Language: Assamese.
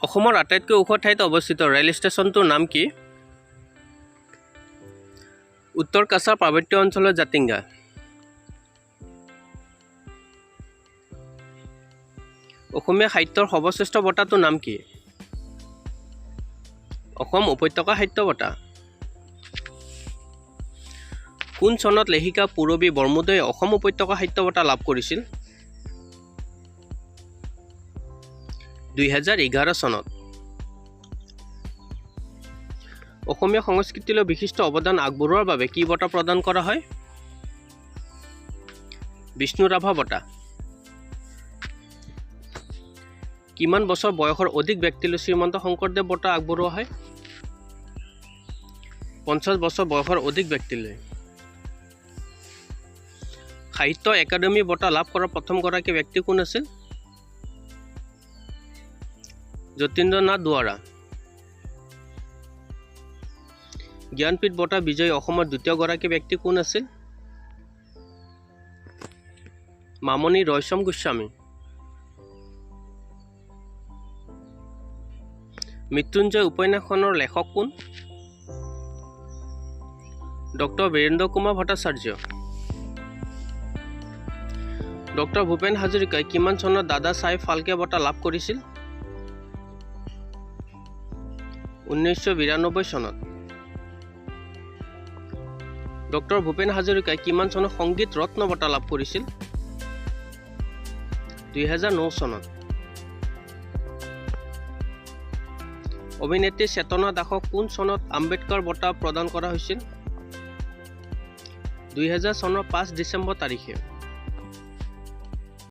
অসমৰ আটাইতকৈ ওখ ঠাইত অৱস্থিত ৰেল ষ্টেচনটোৰ নাম কি? উত্তৰ কাছাৰ পাৰ্বত্য অঞ্চলৰ জাতিংগা। অসমীয়া সাহিত্যৰ সৰ্বশ্ৰেষ্ঠ বঁটাটোৰ নাম কি? অসম উপত্যকা সাহিত্য বঁটা। কোন চনত লেখিকা পূৰবী বৰমুদৈয়ে অসম উপত্যকা সাহিত্য বঁটা লাভ কৰিছিল? 2011 চনত। অসমীয়া সংস্কৃতিলৈ বিশিষ্ট অৱদান আগবঢ়োৱাৰ বাবে কি বঁটা প্ৰদান কৰা হয়? বিষ্ণুৰাভা বঁটা। কিমান বছৰ বয়সৰ অধিক ব্যক্তিলৈ শ্ৰীমন্ত শংকৰদেৱ বঁটা আগবঢ়োৱা হয়? 50 বছৰ বয়সৰ অধিক ব্যক্তিলৈ। সাহিত্য একাডেমী বঁটা লাভ কৰা প্ৰথমগৰাকী ব্যক্তি কোন আছিল? যতীন্দ্ৰ নাথ দুৱৰা। জ্ঞানপীঠ বঁটা বিজয়ী অসমৰ দ্বিতীয়গৰাকী ব্যক্তি কোন আছিল? মামণি ৰয়ছম গোস্বামী। মৃত্যুঞ্জয় উপন্যাসখনৰ লেখক কোন? ডক্টৰ বীৰেন্দ্ৰ কুমাৰ ভট্টাচাৰ্য। ডক্টৰ ভূপেন হাজৰিকাই কিমান চনত দাদা চাহেব ফাল্কে বঁটা লাভ কৰিছিল? 1992 চনত। ডক্টৰ ভূপেন হাজৰিকাই কিমান চনত সংগীত ৰত্ন বঁটা লাভ কৰিছিল? 2009 চনত। অভিনেত্ৰী চেতনা দাসক কোন চনত আম্বেদকাৰ বঁটা প্ৰদান কৰা হৈছিল? 2000 চনৰ 5 ডিচেম্বৰ তাৰিখে।